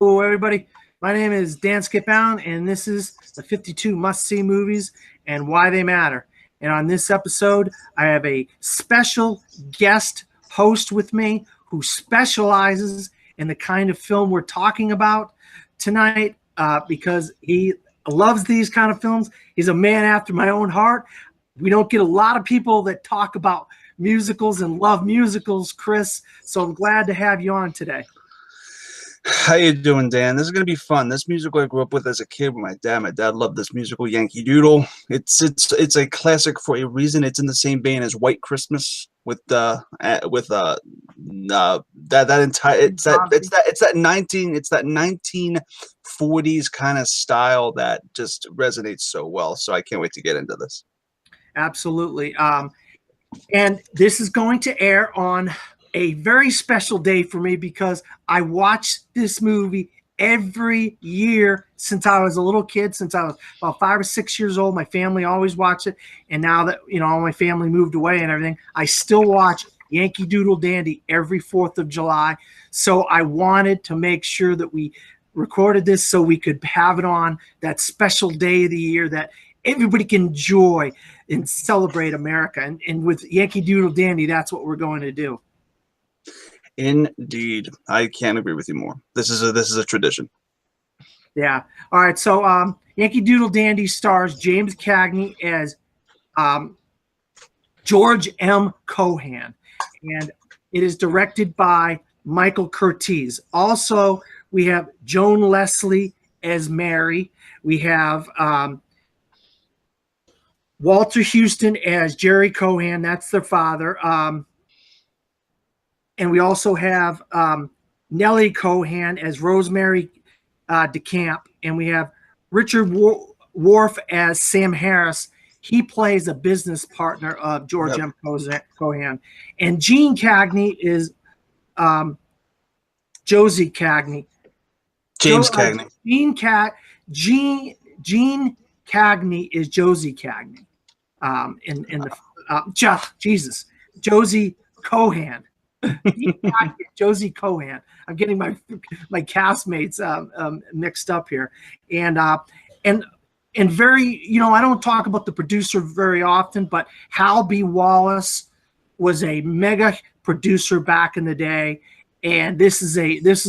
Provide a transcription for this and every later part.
Hello, everybody. My name is Dan Skipbound, and this is the 52 must-see movies and why they matter. And on this episode, I have a special guest host with me who specializes in the kind of film we're talking about tonight because he loves these kind of films. He's a man after my own heart. We don't get a lot of people that talk about musicals and love musicals, Chris. So I'm glad to have you on today. How you doing, Dan? This is gonna be fun. This musical I grew up with as a kid with my dad. My dad loved this musical, Yankee Doodle. It's a classic for a reason. It's in the same vein as White Christmas with that entire it's that 1940s kind of style that just resonates so well. So I can't wait to get into this. Absolutely. And this is going to air on a very special day for me because I watched this movie every year since I was a little kid, since I was about 5 or 6 years old. My family always watched it. And now that, all my family moved away and everything, I still watch Yankee Doodle Dandy every 4th of July. So I wanted to make sure that we recorded this so we could have it on that special day of the year that everybody can enjoy and celebrate America. And with Yankee Doodle Dandy, that's what we're going to do. Indeed, I can't agree with you more. This is a tradition. Yeah. All right. So, Yankee Doodle Dandy stars James Cagney as George M. Cohan, and it is directed by Michael Curtiz. Also, we have Joan Leslie as Mary. We have Walter Houston as Jerry Cohan. That's their father. And we also have Nellie Cohan as Rosemary DeCamp. And we have Richard Wharf as Sam Harris. He plays a business partner of George M. Cohan. And Gene Cagney is Josie Cagney. James Cagney. Gene Cagney is Josie Cagney. Jesus. Josie Cohan. Josie Cohan. I'm getting my castmates mixed up here, and very, I don't talk about the producer very often, but Hal B. Wallace was a mega producer back in the day, and this is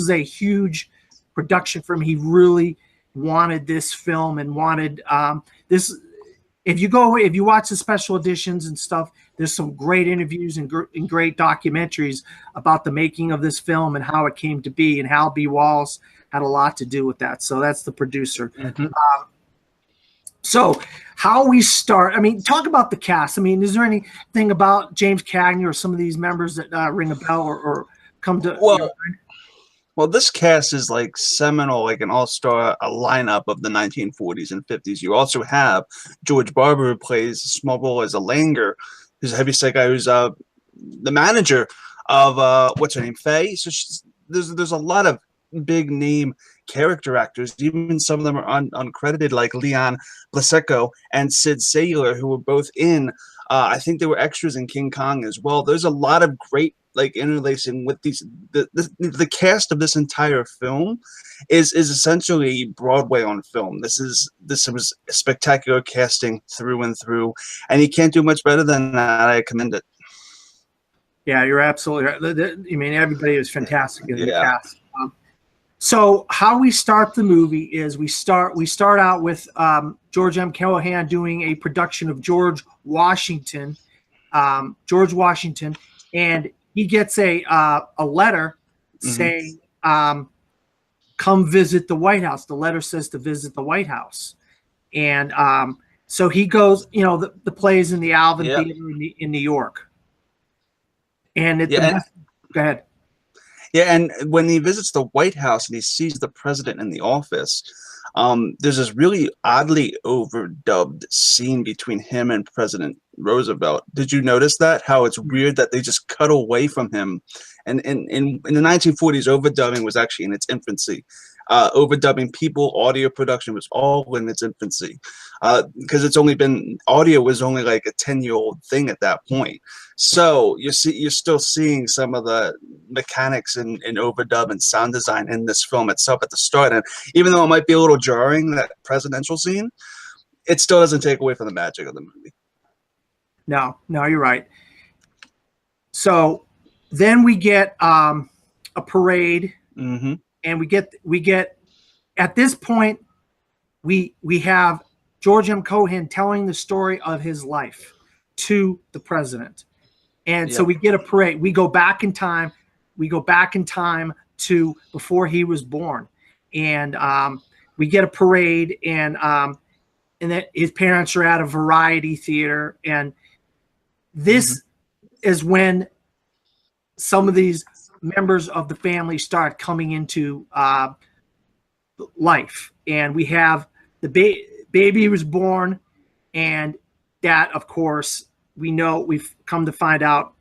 a huge production for him. He really wanted this film and wanted this. If you watch the special editions and stuff, there's some great interviews and great documentaries about the making of this film and how it came to be. And Hal B. Wallace had a lot to do with that. So that's the producer. Mm-hmm. So how we start, talk about the cast. Is there anything about James Cagney or some of these members that ring a bell or come to? Well, this cast is like seminal, like an all-star lineup of the 1940s and 50s. You also have George Barber, who plays a small role as a Langer, who's a heavyset guy, who's the manager of what's her name, Faye. So there's a lot of big name character actors. Even some of them are uncredited, like Leon Blaseco and Sid Saylor, who were both in. I think they were extras in King Kong as well. There's a lot of great interlacing with these. The cast of this entire film is essentially Broadway on film. This was spectacular casting through and through, and you can't do much better than that. I commend it. Yeah, you're absolutely right. Everybody is fantastic in the cast. So how we start the movie is we start out with George M. Cohan doing a production of George Washington, and he gets a letter saying, come visit the White House. The letter says to visit the White House. And so he goes, the play is in the Alvin Theater in New York. And go ahead. Yeah, and when he visits the White House and he sees the president in the office, there's this really oddly overdubbed scene between him and President Roosevelt. Did you notice that? How it's weird that they just cut away from him. And in the 1940s, overdubbing was actually in its infancy. Overdubbing people, audio production was all in its infancy, because audio was only like a 10-year-old thing at that point. So you're still seeing some of the mechanics and overdub and sound design in this film itself at the start. And even though it might be a little jarring, that presidential scene, it still doesn't take away from the magic of the movie. No, you're right. So then we get a parade, Mm-hmm. and we get at this point we have George M. Cohan telling the story of his life to the president. And so we get a parade. We go back in time. We go back in time to before he was born. And we get a parade, and that his parents are at a variety theater. And this is when some of these members of the family start coming into life. And we have the baby was born, and that, of course, we've come to find out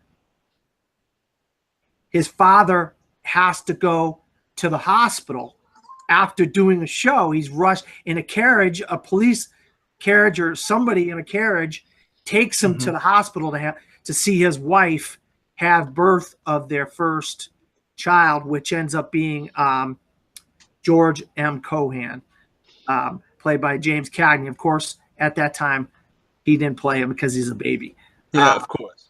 his father has to go to the hospital after doing a show. He's rushed in a carriage, a police carriage or somebody in a carriage takes him to the hospital to see his wife have birth of their first child, which ends up being George M. Cohan, played by James Cagney. Of course, at that time, he didn't play him because he's a baby. Yeah, of course.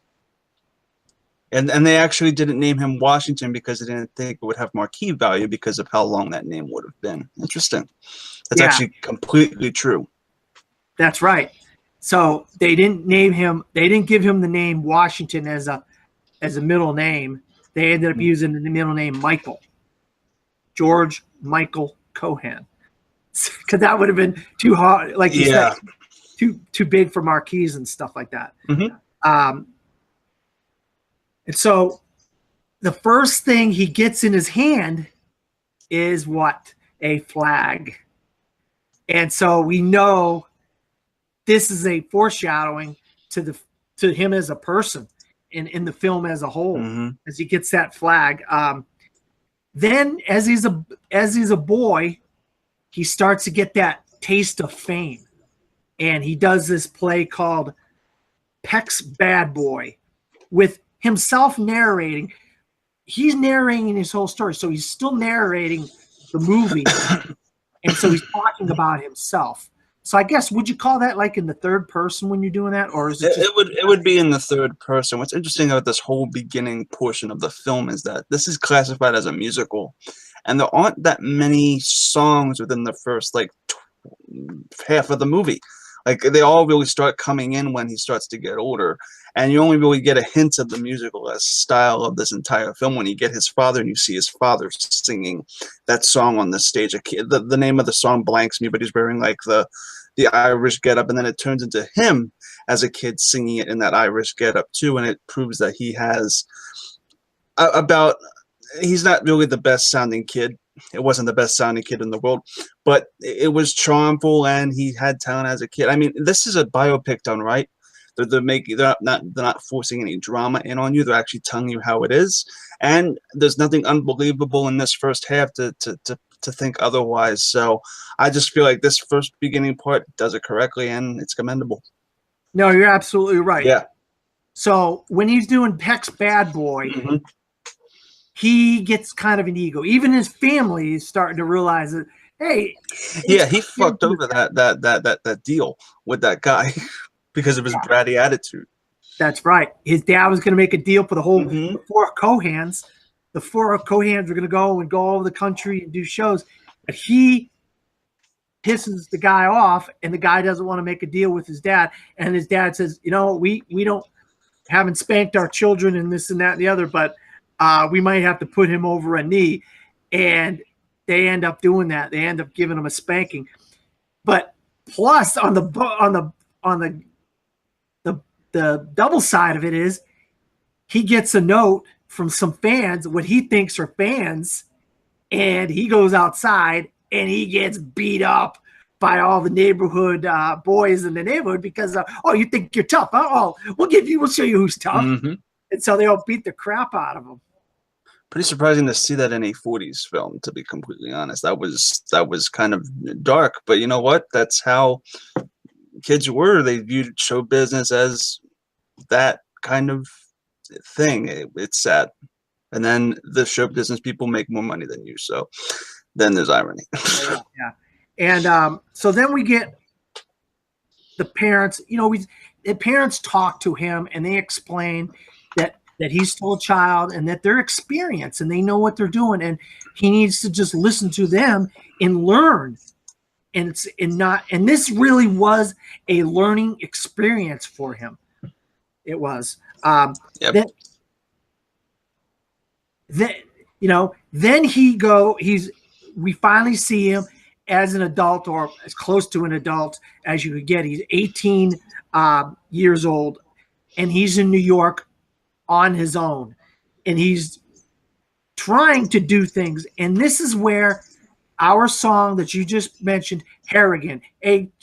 And they actually didn't name him Washington because they didn't think it would have marquee value because of how long that name would have been. Interesting. That's actually completely true. That's right. So they didn't name him. They didn't give him the name Washington as a middle name. They ended up using the middle name Michael, George Michael Cohan, because that would have been too hard, like you said, too big for marquees and stuff like that. And so the first thing he gets in his hand is what? A flag. And so we know this is a foreshadowing to him as a person in the film as a whole, as he gets that flag. Then as he's a boy, he starts to get that taste of fame. And he does this play called Peck's Bad Boy with himself narrating. He's narrating his whole story. So he's still narrating the movie. And so he's talking about himself. So I guess, would you call that like in the third person when you're doing that? Or is it just it would be in the third person. What's interesting about this whole beginning portion of the film is that this is classified as a musical. And there aren't that many songs within the first half of the movie. Like, they all really start coming in when he starts to get older. And you only really get a hint of the musical style of this entire film when you get his father and you see his father singing that song on the stage. The name of the song blanks me, but he's wearing like the Irish getup, and then it turns into him as a kid singing it in that Irish getup too, and it proves that he has he's not really the best sounding kid. It wasn't the best sounding kid in the world, but it was charmful, and he had talent as a kid. I mean, this is a biopic done right. They're not forcing any drama in on you. They're actually telling you how it is, and there's nothing unbelievable in this first half to think otherwise. So I just feel like this first beginning part does it correctly, and it's commendable. No, you're absolutely right. Yeah. So when he's doing Peck's Bad Boy, he gets kind of an ego. Even his family is starting to realize that, hey, yeah, he fucked over that deal with that guy because of his bratty attitude. That's right. His dad was going to make a deal for the whole the four Cohans. The four Cohans were going to go all over the country and do shows, but he pisses the guy off, and the guy doesn't want to make a deal with his dad. And his dad says, you know, we haven't spanked our children and this and that and the other, but we might have to put him over a knee. And they end up doing that. They end up giving him a spanking. But plus on the double side of it is he gets a note from some fans, what he thinks are fans, and he goes outside and he gets beat up by all the neighborhood boys in the neighborhood because you think you're tough, huh? Oh, we'll show you who's tough. And so they all beat the crap out of him. Pretty surprising to see that in a 40s film, to be completely honest. That was kind of dark, but you know what? That's how kids were. They viewed show business as that kind of thing. It's sad. And then the show business people make more money than you. So then there's irony. Yeah. And so then we get the parents, the parents talk to him and they explain that he's still a child and that they're experienced and they know what they're doing. And he needs to just listen to them and learn. And this really was a learning experience for him. It was. Yep. Then we finally see him as an adult, or as close to an adult as you could get. He's 18 years old, and he's in New York on his own, and he's trying to do things. And this is where our song that you just mentioned, Harrigan, Harrigan,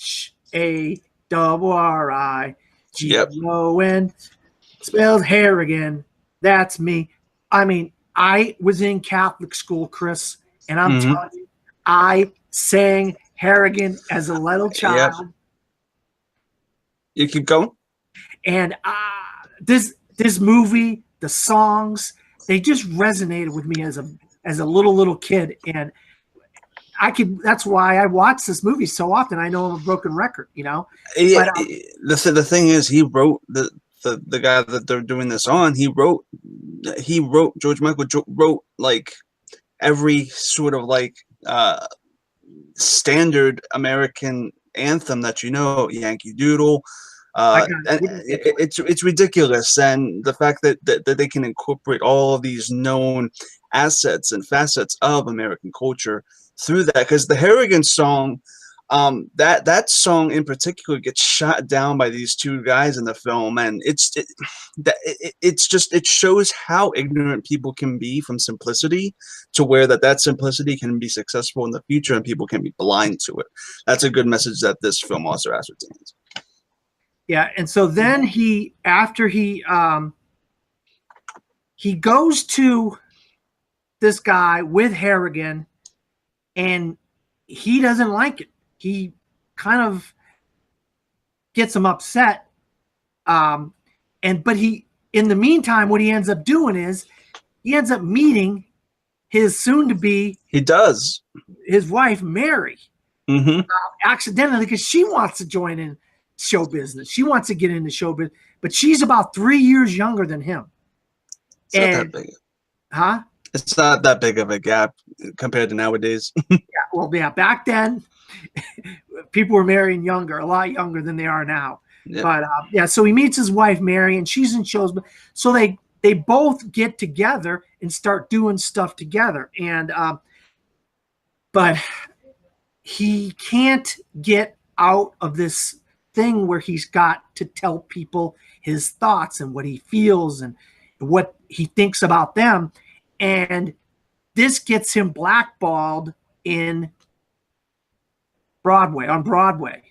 spells Harrigan. That's me. I mean, I was in Catholic school, Chris, and I'm telling you, I sang Harrigan as a little child. Yep. You keep going. And this movie, the songs, they just resonated with me as a little kid, and that's why I watch this movie so often. I know I'm a broken record, Yeah, but, the thing is, he wrote the guy that they're doing this on. He wrote George Michael wrote like every sort of like standard American anthem that Yankee Doodle. It's ridiculous, and the fact that they can incorporate all of these known assets and facets of American culture through that, because the Harrigan song, that song in particular gets shot down by these two guys in the film, and it shows how ignorant people can be from simplicity, to where that simplicity can be successful in the future and people can be blind to it. That's a good message that this film also ascertains. Yeah, and so then he goes to this guy with Harrigan, and he doesn't like it. He kind of gets him upset. But in the meantime, what he ends up doing is he ends up meeting his soon-to-be. He does. His wife, Mary, accidentally, because she wants to join in show business. She wants to get into show business, but she's about 3 years younger than him. It's not that big. Huh? It's not that big of a gap compared to nowadays. Back then, people were marrying a lot younger than they are now. Yeah. But so he meets his wife, Mary, and she's in shows. So they both get together and start doing stuff together. And but he can't get out of this thing where he's got to tell people his thoughts and what he feels and what he thinks about them. And this gets him blackballed on Broadway.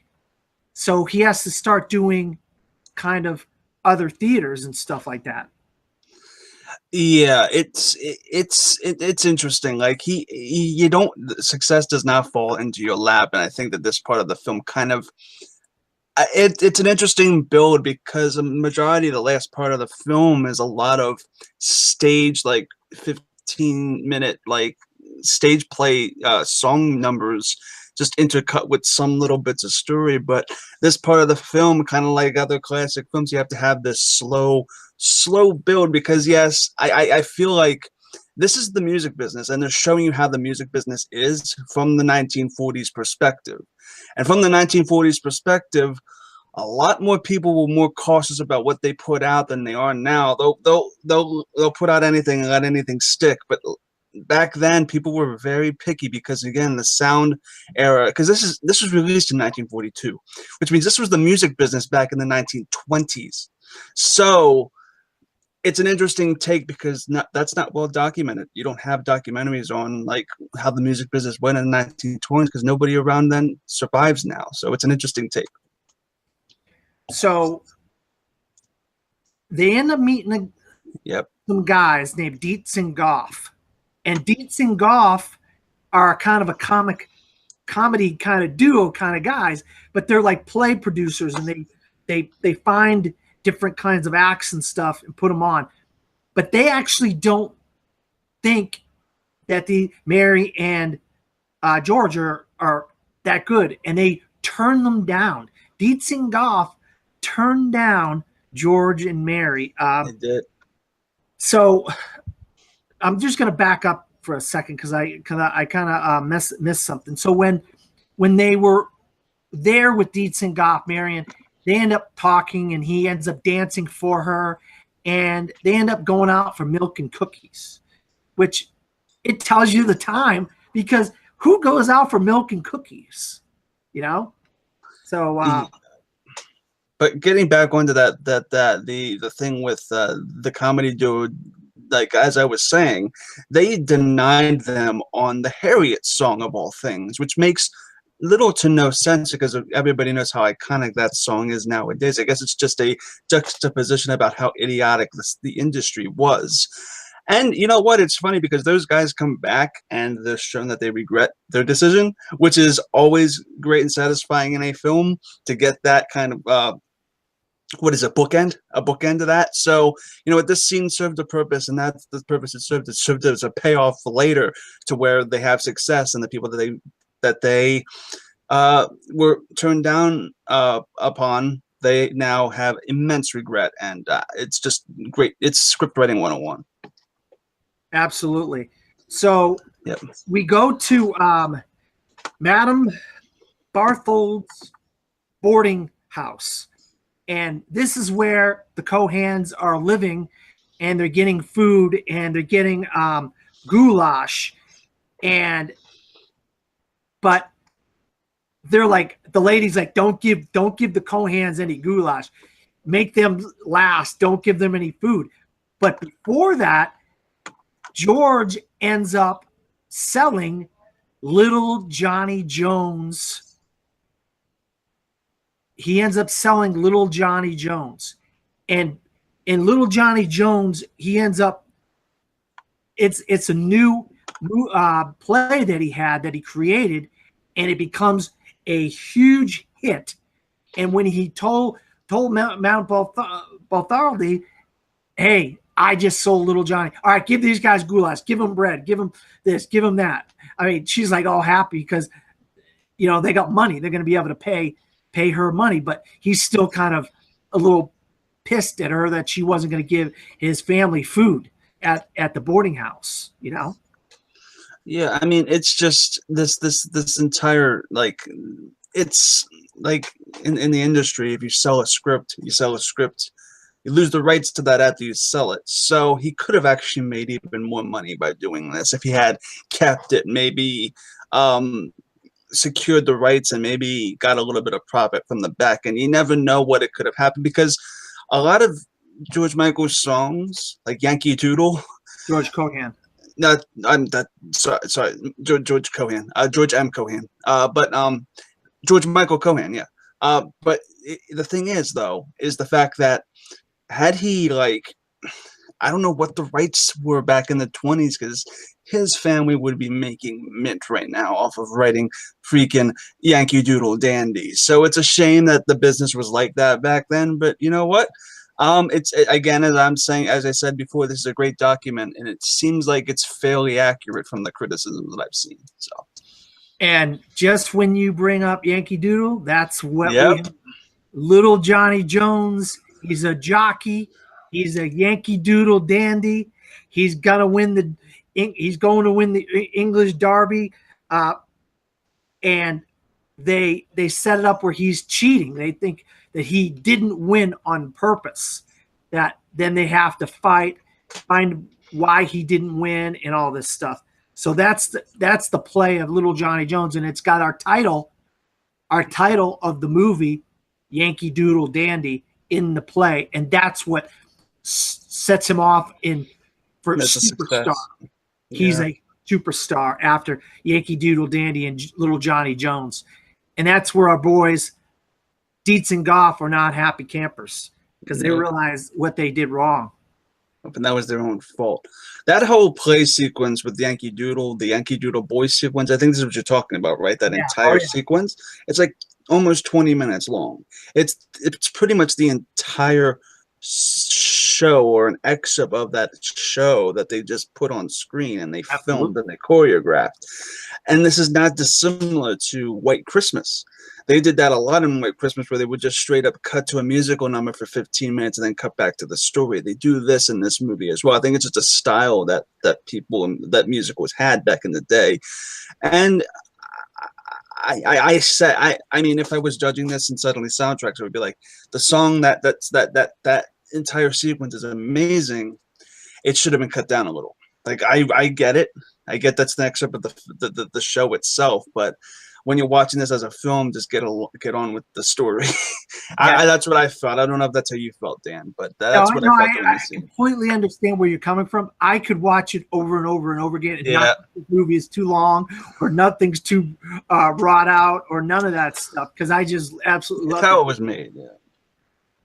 So he has to start doing kind of other theaters and stuff like that. Yeah, it's interesting. Like success does not fall into your lap, and I think that this part of the film kind of it's an interesting build, because a majority of the last part of the film is a lot of stage, like 15-minute like stage play song numbers, just intercut with some little bits of story. But this part of the film, kind of like other classic films, you have to have this slow build, because yes, I feel like this is the music business, and they're showing you how the music business is from the 1940s perspective. And from the 1940s perspective, a lot more people were more cautious about what they put out than they are now. They'll put out anything and let anything stick. But back then, people were very picky, because again, the sound era, because this was released in 1942, which means this was the music business back in the 1920s. So it's an interesting take, because that's not well documented. You don't have documentaries on like how the music business went in the 1920s, because nobody around then survives now. So it's an interesting take. So they end up meeting some guys named Dietz and Goff. And Dietz and Goff are kind of a comedy kind of duo kind of guys, but they're like play producers, and they find different kinds of acts and stuff and put them on. But they actually don't think that the Mary and George are that good, and they turn them down. Dietz and Goff turned down George and Mary. They did. So I'm just going to back up for a second because I kind of missed something. So when they were there with Dietz and Goff, Marion, they end up talking, and he ends up dancing for her, and they end up going out for milk and cookies, which it tells you the time, because who goes out for milk and cookies, you know? So, but getting back onto the thing with the comedy dude, like as I was saying, they denied them on the Harriet song of all things, which makes little to no sense because everybody knows how iconic that song is nowadays. I guess it's just a juxtaposition about how idiotic the industry was. And you know what? It's funny because those guys come back and they're shown that they regret their decision, which is always great and satisfying in a film to get that kind of what is a bookend of that. So you know what, this scene served a purpose, and that's the purpose it served. It served as a payoff for later to where they have success, and the people that they were turned down upon, they now have immense regret, and it's just great. It's script writing 101. absolutely. So Yep. we go to Madame Barthold's boarding house. And this is where the Cohans are living, and they're getting food, and they're getting goulash. But they're like, the lady's like, don't give the Cohans any goulash. Make them last. Don't give them any food. But before that, George ends up selling Little Johnny Jones. He ends up selling Little Johnny Jones. And in Little Johnny Jones, he ends up, it's a new play that he created, and it becomes a huge hit. And when he told Mount Bartholdi, hey, I just sold Little Johnny. All right, give these guys goulash, give them bread, give them this, give them that. I mean, she's like all happy because, you know, they got money. They're going to be able to pay her money, but he's still kind of a little pissed at her that she wasn't going to give his family food at the boarding house, you know? Yeah, I mean, it's just this entire, like, it's like in the industry, if you sell a script, you lose the rights to that after you sell it. So he could have actually made even more money by doing this if he had kept it, maybe secured the rights and maybe got a little bit of profit from the back. And you never know what it could have happened, because a lot of George Michael's songs, like Yankee Doodle, George Cohan. No, sorry, George Cohan, George M. Cohan, but George Michael Cohan, yeah. But the thing is, though, is the fact that had he, like, I don't know what the rights were back in the 20s, because his family would be making mint right now off of writing freaking Yankee Doodle Dandy. So it's a shame that the business was like that back then. But you know what? It's again, as I said before, this is a great document, and it seems like it's fairly accurate from the criticisms that I've seen. So, and just when you bring up Yankee Doodle, that's what yep. we have. Little Johnny Jones. He's a jockey. He's a Yankee Doodle dandy. He's going to win the English Derby, and they set it up where he's cheating. They think that he didn't win on purpose. That then they have to find why he didn't win and all this stuff. So that's the play of Little Johnny Jones, and it's got our title of the movie, Yankee Doodle Dandy, in the play, and that's what sets him off for superstar. He's a superstar after Yankee Doodle Dandy and Little Johnny Jones, and that's where our boys Dietz and Goff are not happy campers because they realize what they did wrong. And that was their own fault. That whole play sequence with Yankee Doodle, the Yankee Doodle boy sequence, I think this is what you're talking about, right? That entire sequence. It's like almost 20 minutes long. It's pretty much the entire show or an excerpt of that show that they just put on screen and they filmed Absolutely. and they choreographed. And this is not dissimilar to White Christmas. They did that a lot in White Christmas, where they would just straight up cut to a musical number for 15 minutes and then cut back to the story. They do this in this movie as well. I think it's just a style that that musicals had back in the day. And I mean, if I was judging this and suddenly soundtracks, it would be like the song that entire sequence is amazing. It should have been cut down a little. Like I get it. I get that's the excerpt of the show itself, but when you're watching this as a film, just get on with the story. Yeah. That's what I felt. I don't know if that's how you felt, Dan, but that's what I felt during the scene. I completely understand where you're coming from. I could watch it over and over and over again. And not the movie is too long, or nothing's too wrought out, or none of that stuff. Because I just absolutely love how it was made. Yeah.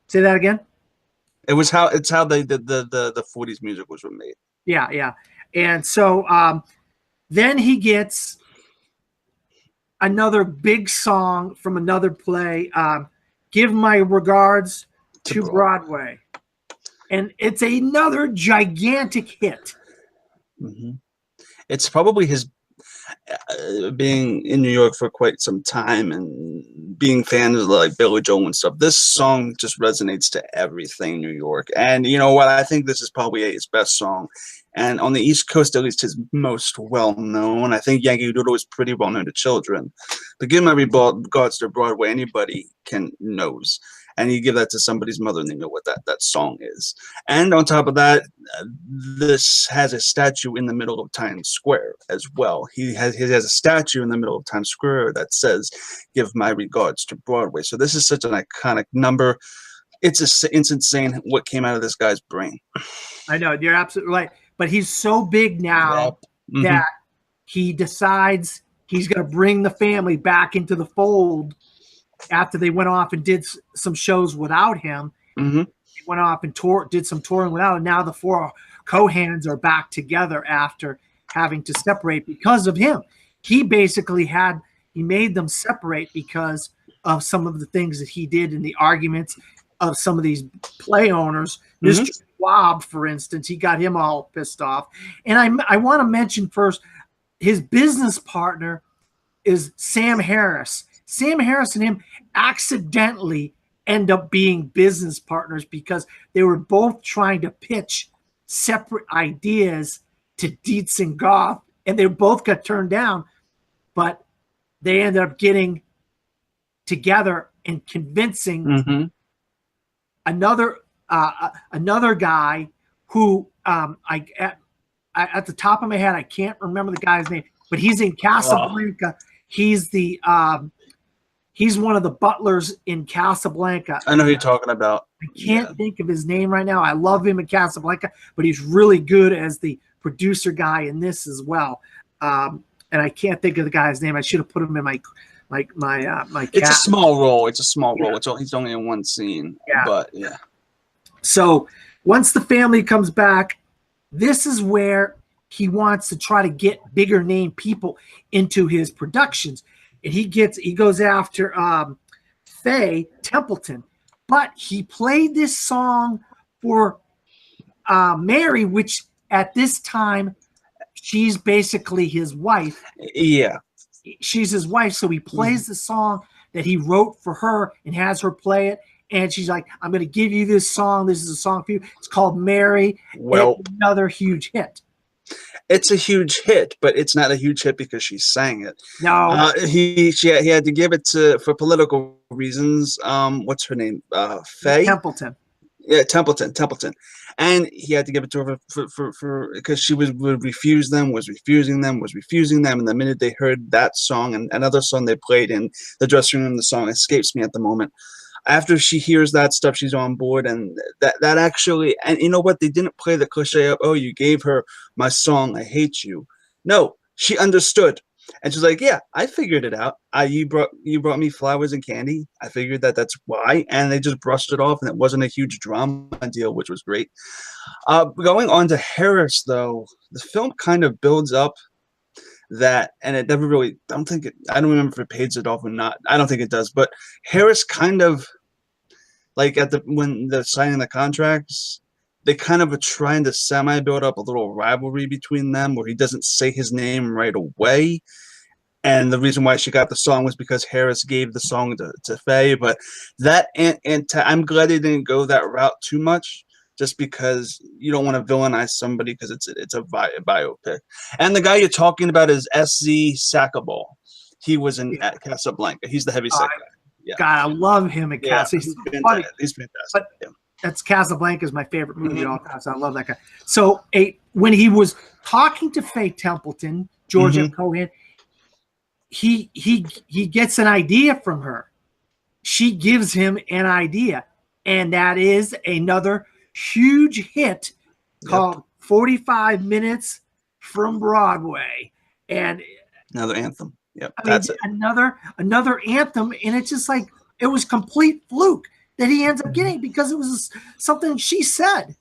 Say that again. It's how the 40s musicals were made. Yeah, yeah. And so then he gets another big song from another play, Give My Regards to Broadway. And it's another gigantic hit. Mm-hmm. It's probably his being in New York for quite some time and being fans of like Billy Joel and stuff. This song just resonates to everything New York. And you know what? I think this is probably his best song. And on the East Coast, at least, his most well-known. I think Yankee Doodle is pretty well-known to children. But Give My Regards to Broadway, anybody knows. And you give that to somebody's mother and they know what that song is. And on top of that, this has a statue in the middle of Times Square as well. He has a statue in the middle of Times Square that says, Give My Regards to Broadway. So this is such an iconic number. It's insane what came out of this guy's brain. I know, you're absolutely right. But he's so big now that he decides he's going to bring the family back into the fold after they went off and did some shows without him. He went off and did some touring without him. Now the four Cohans are back together after having to separate because of him. He basically he made them separate because of some of the things that he did in the arguments of some of these play owners. Mr. Schwab, for instance, he got him all pissed off. And I want to mention first, his business partner is Sam Harris. Sam Harris and him accidentally end up being business partners because they were both trying to pitch separate ideas to Dietz and Goff, and they both got turned down, but they ended up getting together and convincing another guy who at the top of my head I can't remember the guy's name, but he's in Casablanca. He's one of the butlers in Casablanca. I know who you're talking about. I can't think of his name right now. I love him in Casablanca, but he's really good as the producer guy in this as well. And I can't think of the guy's name. I should have put him in my It's a small role. It's a small role. He's only in one scene. Yeah. But yeah. So once the family comes back, this is where he wants to try to get bigger name people into his productions. And he goes after Faye Templeton. But he played this song for Mary, which at this time, she's basically his wife. Yeah. She's his wife. So he plays the song that he wrote for her and has her play it. And she's like, I'm going to give you this song. This is a song for you. It's called Mary. Well, it's another huge hit. It's a huge hit, but it's not a huge hit because she sang it. No. He had to give it for political reasons. What's her name? Faye? Templeton. Yeah, Templeton. And he had to give it to her for because she would refuse them, was refusing them. And the minute they heard that song and another song they played in the dressing room, the song escapes me at the moment. After she hears that stuff, she's on board, and that actually, and you know what? They didn't play the cliche of, oh, you gave her my song, I hate you. No, she understood, and she's like, yeah, I figured it out. You brought me flowers and candy. I figured that's why, and they just brushed it off, and it wasn't a huge drama deal, which was great. Going on to Harris, though, the film kind of builds up that, and it never really, I don't remember if it pays it off or not. I don't think it does, but Harris kind of, like when they're signing the contracts, they kind of are trying to semi-build up a little rivalry between them where he doesn't say his name right away. And the reason why she got the song was because Harris gave the song to Faye. But that I'm glad they didn't go that route too much, just because you don't want to villainize somebody because it's a biopic. And the guy you're talking about is S.Z. Sackaball. He was in at Casablanca. He's the heavyset guy. Yeah. God, I love him at Casablanca. He's fantastic. He's fantastic. But that's Casablanca is my favorite movie of all time. So I love that guy. So when he was talking to Faye Templeton, George M. Cohan, he gets an idea from her. She gives him an idea, and that is another huge hit called 45 Minutes from Broadway. And another anthem. Yep, I mean, that's it. Another anthem, and it's just like it was complete fluke that he ends up getting because it was something she said.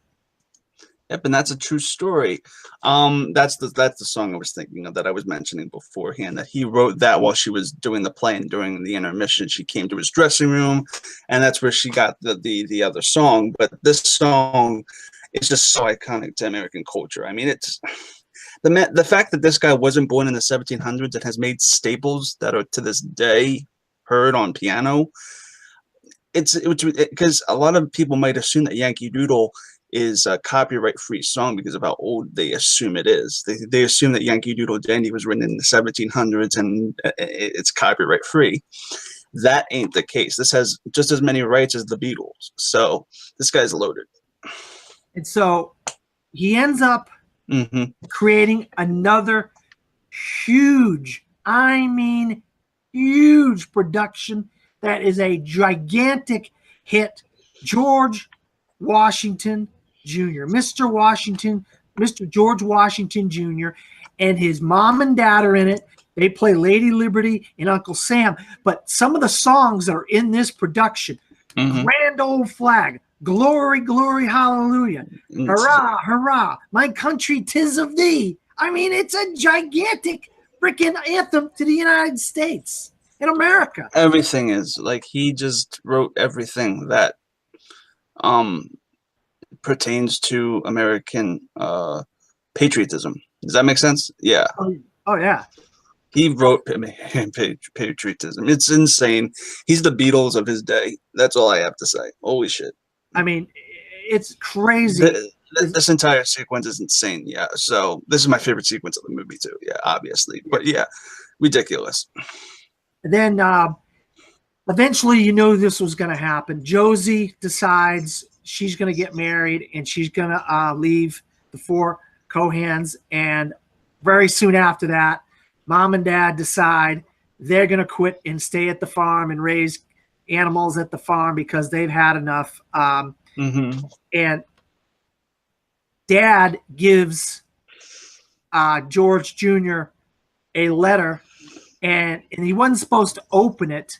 Yep, and that's a true story. That's the song I was thinking of that I was mentioning beforehand. That he wrote that while she was doing the play, and during the intermission, she came to his dressing room, and that's where she got the other song. But this song is just so iconic to American culture. I mean, it's the fact that this guy wasn't born in the 1700s and has made staples that are to this day heard on piano. It's because a lot of people might assume that Yankee Doodle is a copyright-free song because of how old they assume it is. They assume that Yankee Doodle Dandy was written in the 1700s and it's copyright-free. That ain't the case. This has just as many rights as the Beatles. So this guy's loaded. And so he ends up creating another huge, I mean huge production that is a gigantic hit. George Washington Jr., Mr. George Washington Jr., and his mom and dad are in it. They play Lady Liberty and Uncle Sam. But some of the songs that are in this production, Grand Old Flag, Glory, Glory, Hallelujah, Hurrah, Hurrah, My Country, 'Tis of Thee. I mean, it's a gigantic freaking anthem to the United States and America. Everything is like he just wrote everything that pertains to American patriotism. Does that make sense? Yeah. Oh yeah. He wrote patriotism. It's insane. He's the Beatles of his day. That's all I have to say. Holy shit. I mean, it's crazy. This entire sequence is insane. Yeah. So this is my favorite sequence of the movie too. Yeah, obviously. But yeah, ridiculous. And then eventually, you know, this was going to happen. Josie decides she's going to get married and she's going to leave the four Cohans. And very soon after that, mom and dad decide they're going to quit and stay at the farm and raise animals at the farm because they've had enough. And dad gives George Jr. a letter, and he wasn't supposed to open it.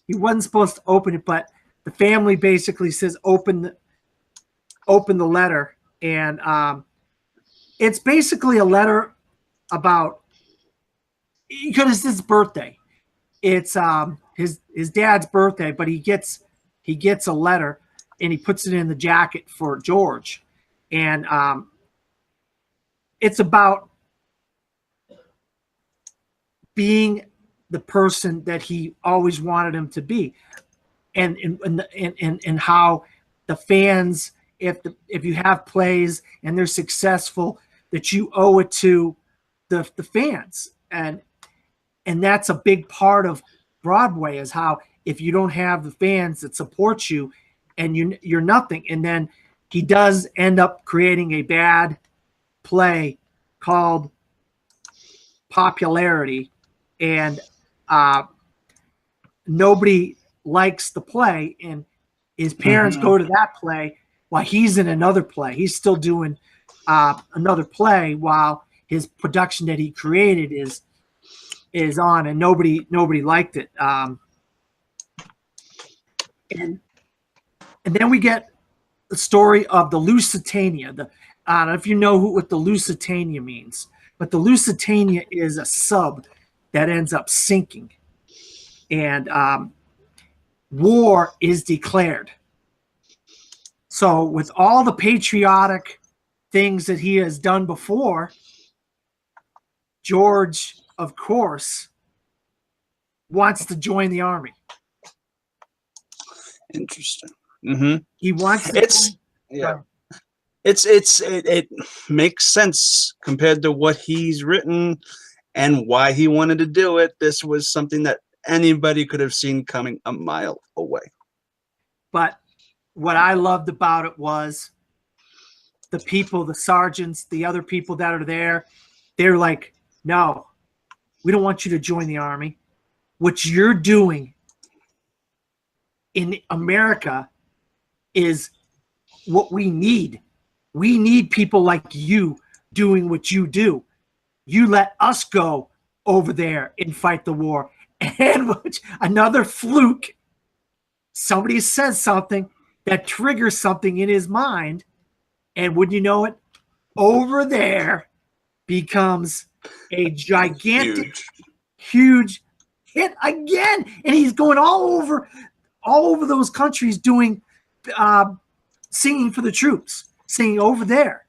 But the family basically says open the letter, and it's basically a letter about, because it's his birthday. It's his dad's birthday, but he gets a letter and he puts it in the jacket for George, and it's about being the person that he always wanted him to be, and how the fans, if you have plays and they're successful, that you owe it to the fans, and that's a big part of Broadway, is how if you don't have the fans that support you, and you're nothing. And then he does end up creating a bad play called Popularity, and nobody likes the play, and his parents go to that play while he's in another play. He's still doing another play while his production that he created is on, and nobody liked it. And then we get the story of the Lusitania. I don't know if you know what the Lusitania means, but the Lusitania is a sub that ends up sinking, and war is declared. So with all the patriotic things that he has done before, George, of course, wants to join the army. Interesting. Mm-hmm. He wants to. It makes sense compared to what he's written and why he wanted to do it. This was something that anybody could have seen coming a mile away. But what I loved about it was the people, the sergeants, the other people that are there, they're like, no, we don't want you to join the army. What you're doing in America is what we need. We need people like you doing what you do. You let us go over there and fight the war. And another fluke, somebody says something that triggers something in his mind, and wouldn't you know it, over there becomes a gigantic, huge hit again. And he's going all over those countries doing, singing for the troops, singing over there.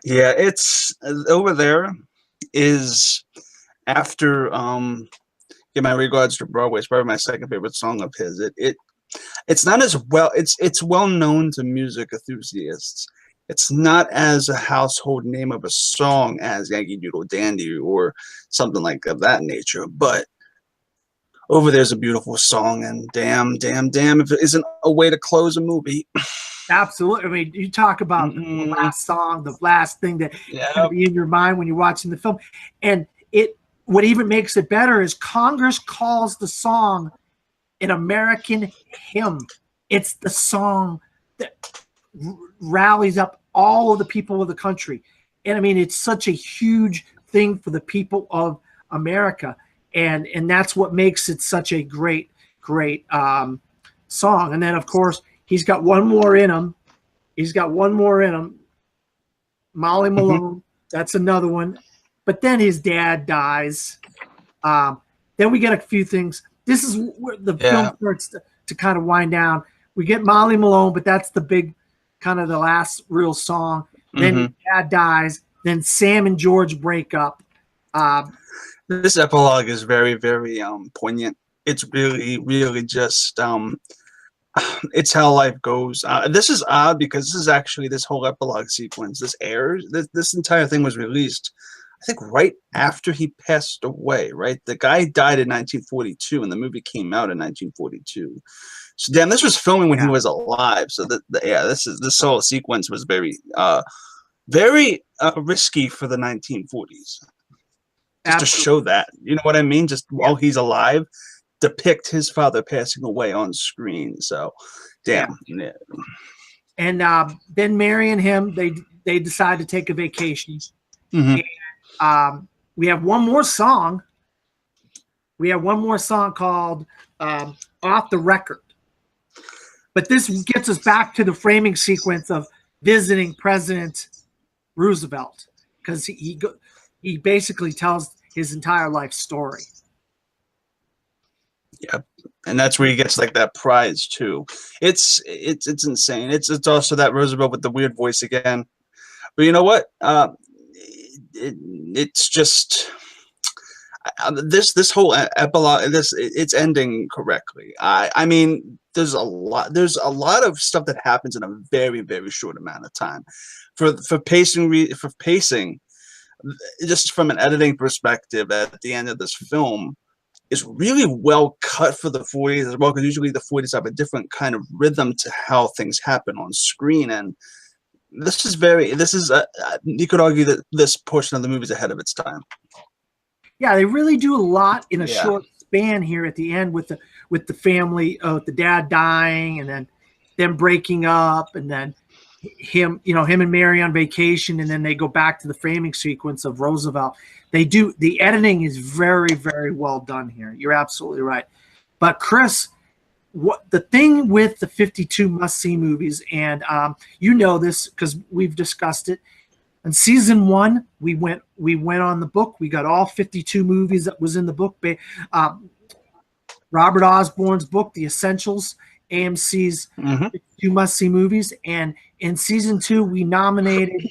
Yeah, it's over there is after my regards to Broadway. It's probably my second favorite song of his. It's not as well, it's well known to music enthusiasts. It's not as a household name of a song as Yankee Doodle Dandy or something like of that nature, but over there's a beautiful song, and damn if it isn't a way to close a movie. Absolutely. I mean, you talk about the last song, the last thing that can be in your mind when you're watching the film. And what even makes it better is Congress calls the song an American hymn. It's the song that rallies up all of the people of the country. And I mean, it's such a huge thing for the people of America. And that's what makes it such a great song. And then, of course, he's got one more in him. Molly Malone, that's another one. But then his dad dies. Then we get a few things. This is where the film starts to kind of wind down. We get Molly Malone, but that's the big, kind of the last real song. Then his dad dies. Then Sam and George break up. This epilogue is very, very poignant. It's really just it's how life goes. This is odd because this is actually this whole epilogue sequence. This entire thing was released, I think, right after he passed away. Right, the guy died in 1942, and the movie came out in 1942. So damn, this was filming when he was alive. So this whole sequence was very risky for the 1940s. Just to show that, you know what I mean? Just while he's alive, depict his father passing away on screen. So, damn. Yeah. And then Mary and him, they decide to take a vacation. And, we have one more song. Called "Off the Record." But this gets us back to the framing sequence of visiting President Roosevelt, because he basically tells his entire life story. Yep. And that's where he gets like that prize too. It's insane. It's also that Roosevelt with the weird voice again. But you know what? It's just this whole epilogue. It's ending correctly. I mean, there's a lot of stuff that happens in a very, very short amount of time. For pacing. Just from an editing perspective, at the end of this film, is really well cut for the 40s as well, because usually the 40s have a different kind of rhythm to how things happen on screen, and this is you could argue that this portion of the movie is ahead of its time. Yeah, they really do a lot in a short span here at the end with the family, the dad dying, and then them breaking up, and then him and Mary on vacation, and then they go back to the framing sequence of Roosevelt. The editing is very, very well done here. You're absolutely right. But Chris, what the thing with the 52 must-see movies, and you know this because we've discussed it. In season 1, we went on the book. We got all 52 movies that was in the book. Robert Osborne's book, The Essentials, AMC's Hmm. You Must See Movies. And in season 2, we nominated,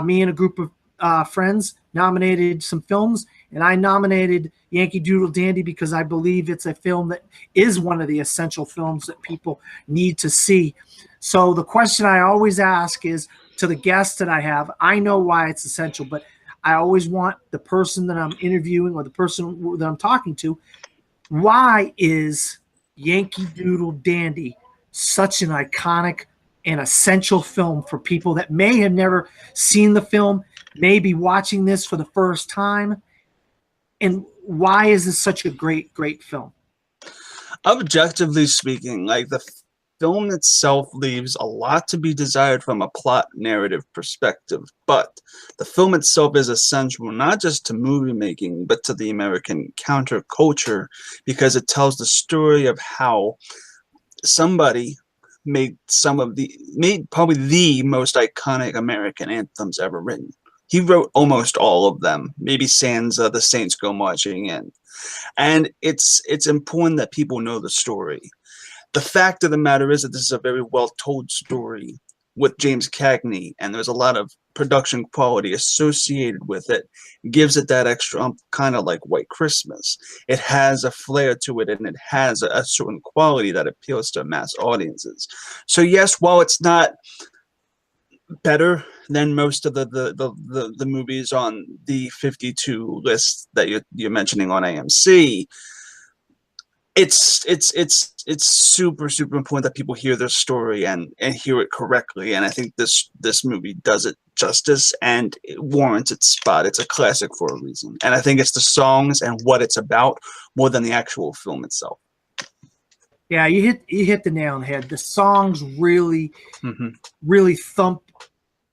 me and a group of friends nominated some films, and I nominated Yankee Doodle Dandy because I believe it's a film that is one of the essential films that people need to see. So the question I always ask is to the guests that I have, I know why it's essential, but I always want the person that I'm interviewing or the person that I'm talking to, why is Yankee Doodle Dandy such an iconic and essential film for people that may have never seen the film, may be watching this for the first time? And why is this such a great film? Objectively speaking, like the film itself leaves a lot to be desired from a plot narrative perspective, but the film itself is essential not just to movie making, but to the American counterculture, because it tells the story of how somebody made probably the most iconic American anthems ever written. He wrote almost all of them, maybe sans The Saints Go Marching In. And it's important that people know the story. The fact of the matter is that this is a very well told story with James Cagney, and there's a lot of production quality associated with it. Gives it that extra kind of like White Christmas. It has a flair to it, and it has a certain quality that appeals to mass audiences. So yes, while it's not better than most of the movies on the 52 list that you're mentioning on AMC, it's super important that people hear their story and hear it correctly. And I think this movie does it justice, and it warrants its spot. It's a classic for a reason, and I think it's the songs and what it's about more than the actual film itself. Yeah, you hit the nail on the head. The songs really thump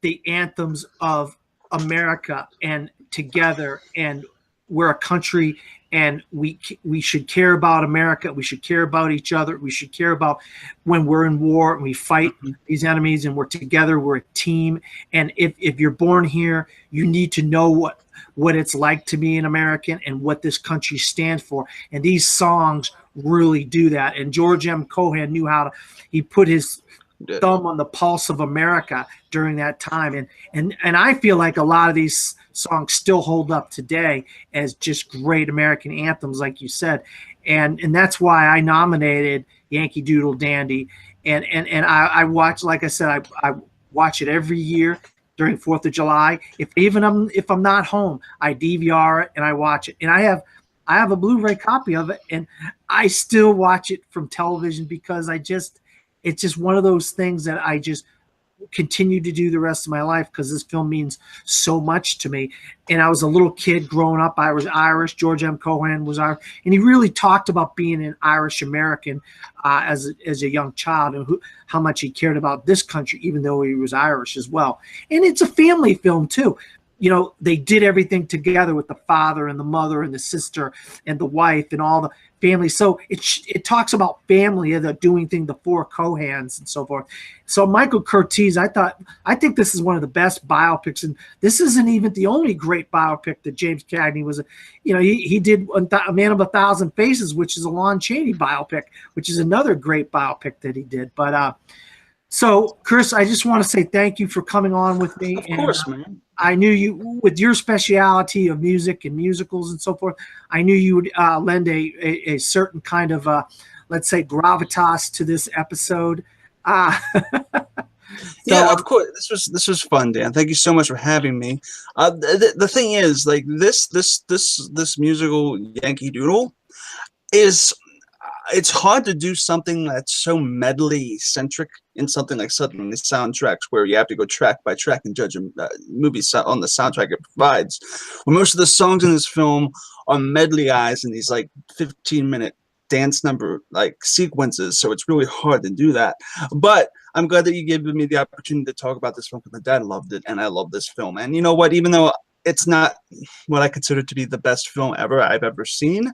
the anthems of America and together, and we're a country, and we should care about America. We should care about each other. We should care about when we're in war and we fight these enemies, and we're together. We're a team. And if you're born here, you need to know what it's like to be an American and what this country stands for. And these songs really do that. And George M. Cohan knew how to. He put his thumb on the pulse of America during that time, and I feel like a lot of these songs still hold up today as just great American anthems, like you said, and that's why I nominated Yankee Doodle Dandy, and I watch, like I said, I watch it every year during 4th of July. If I'm not home, I DVR it and I watch it, and I have a Blu-ray copy of it, and I still watch it from television because it's just one of those things that I just continue to do the rest of my life because this film means so much to me. And I was a little kid growing up. I was Irish. George M. Cohan was Irish. And he really talked about being an Irish American as a young child, and how much he cared about this country, even though he was Irish as well. And it's a family film, too. You know, they did everything together with the father and the mother and the sister and the wife and all the family. So it talks about family, the doing thing, the 4 Cohans and so forth. So Michael Curtiz, I think this is one of the best biopics, and this isn't even the only great biopic that James Cagney was. You know, he did A Man of a Thousand Faces, which is a Lon Chaney biopic, which is another great biopic that he did. But so Chris, I just want to say thank you for coming on with me. Of course, man. I knew you, with your speciality of music and musicals and so forth, I knew you would lend a certain kind of, let's say, gravitas to this episode. Yeah, of course. This was fun, Dan. Thank you so much for having me. The thing is, like this musical Yankee Doodle is. It's hard to do something that's so medley centric in something like suddenly soundtracks, where you have to go track by track and judge a movie on the soundtrack it provides. Well, most of the songs in this film are medleyized in these like 15-minute dance number like sequences, so it's really hard to do that. But I'm glad that you gave me the opportunity to talk about this film because my dad loved it, and I love this film. And you know what? Even though it's not what I consider to be the best film I've ever seen,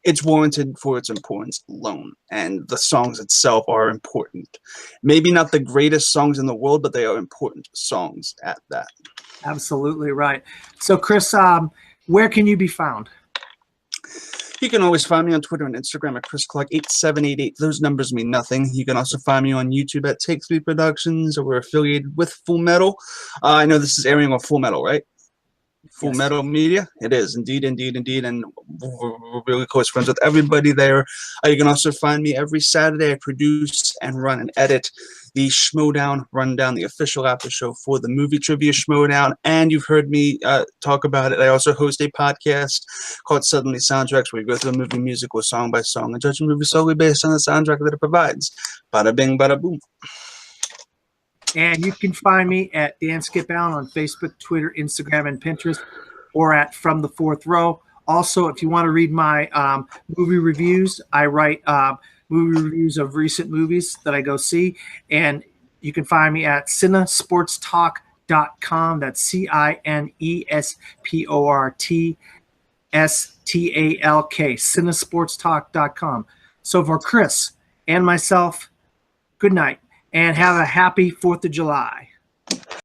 it's warranted for its importance alone, and the songs itself are important. Maybe not the greatest songs in the world, but they are important songs at that. Absolutely right. So, Chris, where can you be found? You can always find me on Twitter and Instagram at ChrisClark8788. Those numbers mean nothing. You can also find me on YouTube at Take 3 Productions, or we're affiliated with Full Metal. I know this is airing on Full Metal, right? Full Yes. Metal Media. It is indeed, and we're really close friends with everybody there. You can also find me every Saturday. I produce and run and edit the Schmodown Rundown, the official after show for the movie trivia Schmodown. And you've heard me talk about it. I also host a podcast called Suddenly Soundtracks, where we go through a movie musical song by song and judge a movie solely based on the soundtrack that it provides. Bada bing, bada boom. And you can find me at Dan Skip Allen on Facebook, Twitter, Instagram, and Pinterest, or at From the Fourth Row. Also, if you want to read my movie reviews, I write movie reviews of recent movies that I go see. And you can find me at cinesportstalk.com. That's CINESPORTSTALK, cinesportstalk.com. So for Chris and myself, good night. And have a happy 4th of July.